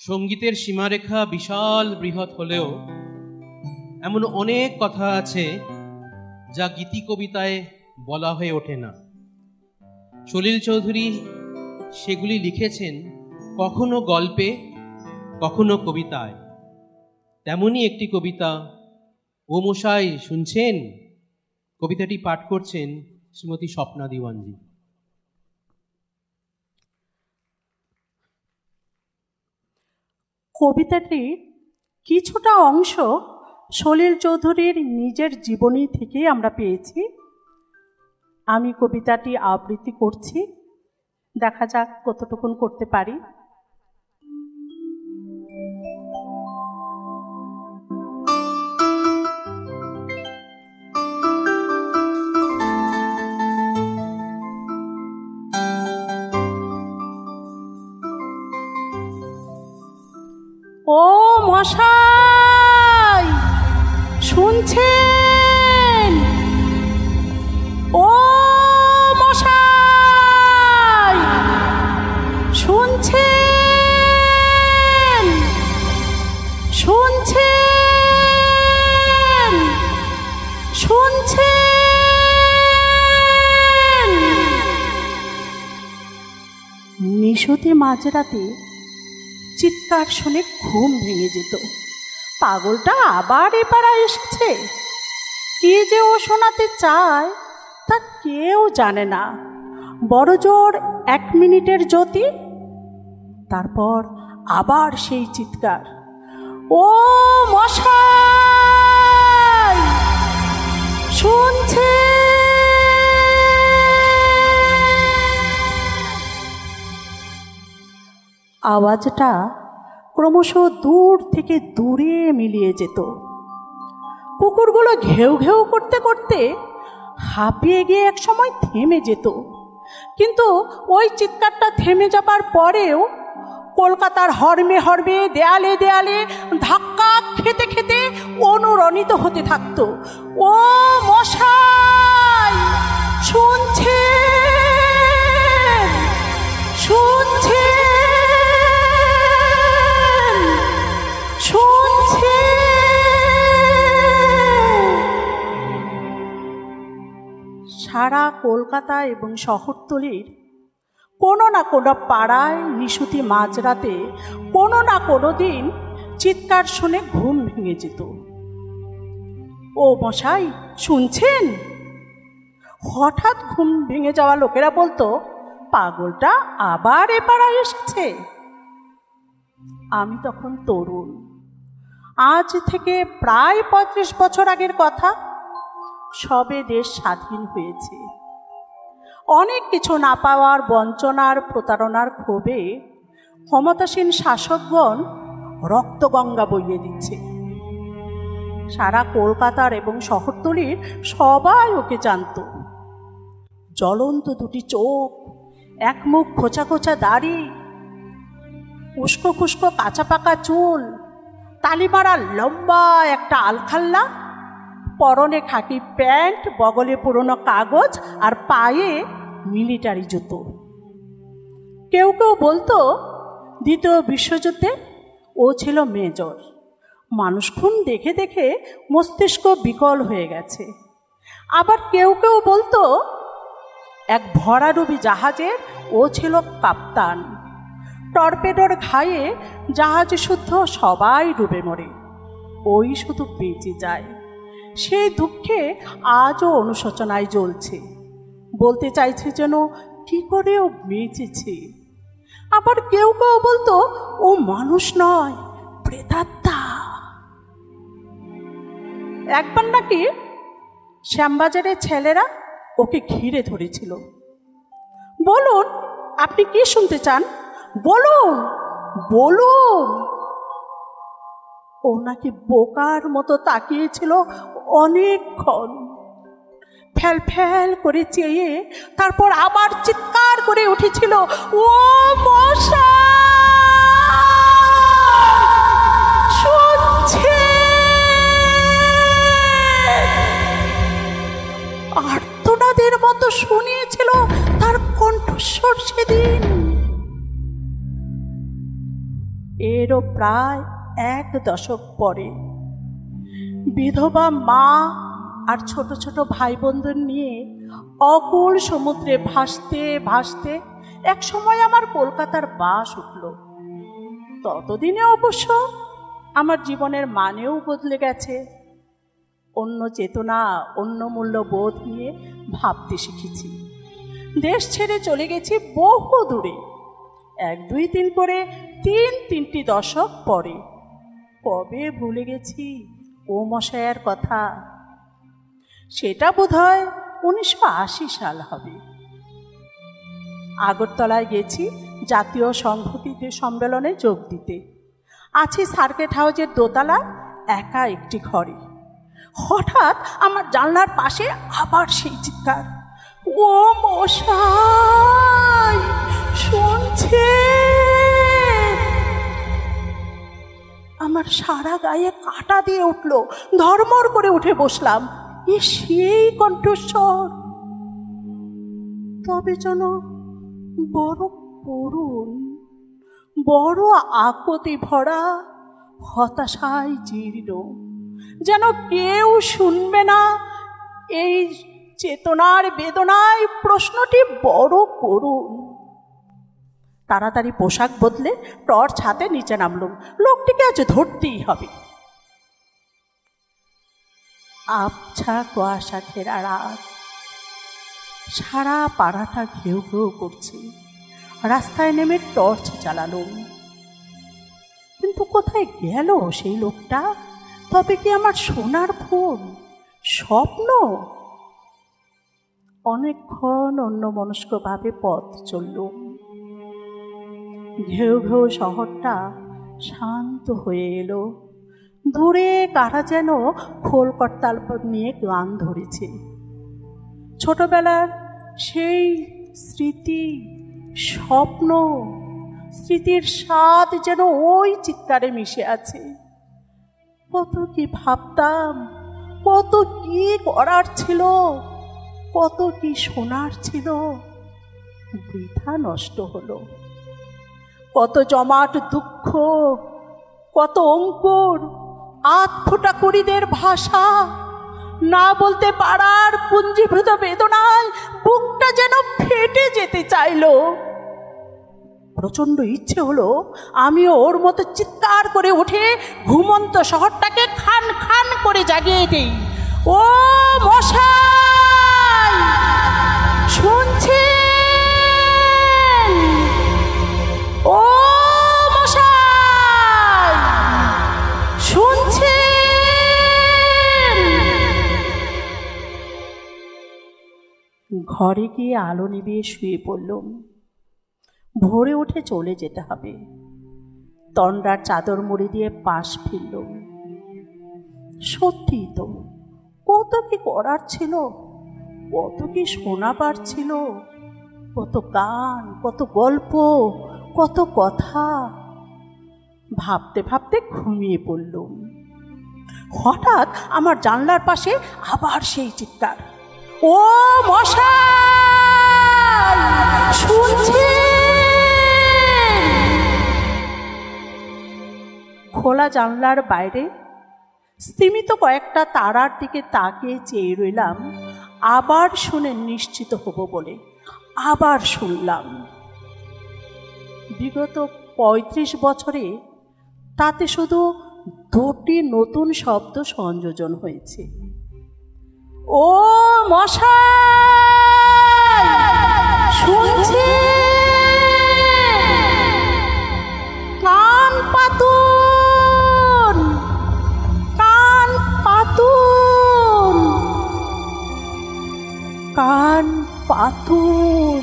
সঙ্গীতের সীমারেখা বিশাল বৃহৎ হলেও এমন অনেক কথা আছে যা গীতি কবিতায় বলা হয়ে ওঠে না। সলিল চৌধুরী সেগুলি লিখেছেন কখনো গল্পে, কখনো কবিতায়। তেমনই একটি কবিতা ও মশাই শুনছেন, কবিতাটি পাঠ করছেন শ্রীমতী স্বপ্না দিওয়ানজি। কবিতাটির কিছুটা অংশ সলিল চৌধুরীর নিজের জীবনী থেকে আমরা পেয়েছি। আমি কবিতাটি আবৃত্তি করছি, দেখা যাক কতটুকুন করতে পারি। ও মশাই শুনছেন? ও মশাই শুনছেন? শুনছেন? শুনছেন? নিশুতি মাঝরাতে চিৎকার শুনে ঘুম ভেঙে যেত। পাগলটা আবার এপাড়া এসেছে। কে যে ও শোনাতে চায় তা কেউ জানে না। বড় জোর 1 মিনিটের জ্যোতি, তারপর আবার সেই চিৎকার, ও মশাই শুনছে? আওয়াজটা ক্রমশ দূর থেকে দূরে মিলিয়ে যেত। কুকুরগুলো ঘেউ ঘেউ করতে করতে হাঁপিয়ে গিয়ে এক সময় থেমে যেত। কিন্তু ওই চিৎকারটা থেমে যাবার পরেও কলকাতার হরমে হরমে, দেয়ালে দেয়ালে ধাক্কা খেতে খেতে অনুরণিত হতে থাকতো। ও মশাই শুনছে? শুনছে? শুনছে? সারা কলকাতা এবং শহরতলির কোনো না কোনো পাড়ায় নিশুতি মাঝরাতে কোনো না কোনো দিন চিৎকার শুনে ঘুম ভেঙে যেত। ও মশাই শুনছেন? হঠাৎ ঘুম ভেঙে যাওয়া লোকেরা বলতো, পাগলটা আবার এ পাড়ায় এসেছে। আমি তখন তরুণ, আজ থেকে প্রায় 35 বছর আগের কথা। সবে দেশ স্বাধীন হয়েছে। অনেক কিছু না পাওয়ার বঞ্চনার, প্রতারণার ক্ষোভে ক্ষমতাসীন শাসকগণ রক্তগঙ্গা বইয়ে দিচ্ছে। সারা কলকাতার এবং শহরতলির সবাই ওকে জানত। জ্বলন্ত দুটি চোখ, এক মুখ খোঁচা খোঁচা দাড়ি, উস্কো খুস্কো কাঁচা পাকা চুল, তালিমারা লম্বা একটা আলখাল্লা, পরনে খাকি প্যান্ট, বগলে পুরনো কাগজ আর পায়ে মিলিটারি জুতো। কেউ কেউ বলতো দ্বিতীয় বিশ্বযুদ্ধে ও ছিল মেজর। মানুষ খুন দেখে দেখে মস্তিষ্ক বিকল হয়ে গেছে। আবার কেউ কেউ বলতো এক ভরাডুবি জাহাজের ও ছিল কাপ্তান। টর্পেডোর ঘায়ে জাহাজ শুদ্ধ সবাই ডুবে মরে, ওই শুধু বেঁচে যায়। সেই দুঃখে আজও অনুশোচনায় জ্বলছে। বলতে চাইছে যেন কি করে ও বেঁচেছে। আবার কেউ কেউ বলতো ও মানুষ নয়, প্রেতাত্মা। একবার নাকি শ্যামবাজারের ছেলেরা ওকে ঘিরে ধরেছিল। বলুন আপনি কি শুনতে চান, বলুন বলুন। ও নাকি বোকার মতো তাকিয়েছিল অনেকক্ষণ, ফ্যাল ফ্যাল করে চেয়ে তারপর আবার চিৎকার করে উঠেছিল, ও মশাই শুনছে? আর্তনাদের মতো শুনিয়েছিল তার কণ্ঠস্বর সেদিন। এরও প্রায় 1 দশক পরে বিধবা মা আর ছোট ছোট ভাই বোনদের নিয়ে অকুল সমুদ্রে ভাসতে ভাসতে এক সময় আমার কলকাতার বাস উঠল। ততদিনে অবশ্য আমার জীবনের মানেও বদলে গেছে। অন্য চেতনা, অন্য মূল্যবোধ নিয়ে ভাবতে শিখেছি। দেশ ছেড়ে চলে গেছি বহু দূরে, 1, 2, 3 করে 3টি দশক পরে। কবে ভুলে গেছি ও মশায়ের কথা। সেটা বোধহয় 1980 সাল হবে। আগরতলায় গেছি জাতীয় সংহতি সম্মেলনে যোগ দিতে। আছি সার্কিট হাউসের দোতলা একা একটি ঘরে। হঠাৎ আমার জানলার পাশে আবার সেই চিৎকার, ও মশাই শুনছে। আমার সারা গায়ে কাঁটা দিয়ে উঠল, ধর্মড় করে উঠে বসলাম। সেই কণ্ঠস্বর, তবে যেন বড় করুণ, বড় আকুতি ভরা, হতাশায় জীর্ণ, যেন কেউ শুনবে না এই চেতনার বেদনায়। প্রশ্নটি বড় করুণ। তাড়াতাড়ি পোশাক বদলে টর্চ হাতে নিচে নামলুম। লোকটিকে আজ ধরতেই হবে। আবছা কুয়াশা ঘেরা রাত, সারা পাড়াটা ঘেউ ঘেউ করছে। রাস্তায় নেমে টর্চ চালালুম, কিন্তু কোথায় গেল সেই লোকটা? তবে কি আমার সোনার ফোন স্বপ্ন? অনেকক্ষণ অন্যমনস্কভাবে পথ চললুম। ঘেউ ঘেউ শহরটা শান্ত হয়ে এলো। দূরে কারা যেন খোল করতাল নিয়ে গান ধরেছে। ছোটবেলার সেই স্মৃতি, স্বপ্ন, স্মৃতির স্বাদ যেন ওই চিৎকারে মিশে আছে। কত কি ভাবতাম, কত কি করার ছিল, কত কি শোনার ছিল, বৃথা নষ্ট হলো। কত জমাট দুঃখ, কত অঙ্কুর, আধফোটা কুড়িদের ভাষা, না বলতে পারার পুঞ্জীভূত বেদনায় বুকটা যেন ফেটে যেতে চাইল। প্রচণ্ড ইচ্ছে হলো আমিও ওর মতো চিৎকার করে উঠে ঘুমন্ত শহরটাকে খান খান করে জাগিয়ে দেই। ও মশাই শুনছেন? ও মশাই শুনছেন? ঘরে গিয়ে আলো নিভিয়ে শুয়ে পড়লুম। ভোরে উঠে চলে যেতে হবে। তন্ডার চাদর মুড়ি দিয়ে পাশ ফিরলুম। সত্যিই তো কত কি করার ছিল, কত কি শোনাবার ছিল, কত গান, কত গল্প, কত কথা। ভাবতে ভাবতে ঘুমিয়ে পড়লুম। হঠাৎ আমার জানলার পাশে আবার সেই চিৎকার, ও মশাই শুনছে? খোলা জানলার বাইরে স্তিমিত কয়েকটা তারার দিকে তাকিয়ে চেয়ে রইলাম, আবার শুনে নিশ্চিত হব বলে। আবার শুনলাম। বিগত 35 বছরে তাতে শুধু 2টি নতুন শব্দ সংযোজন হয়েছে। ও মশাই শুনছে? কান পাতুন, কান পাতুন, কান পাতুন।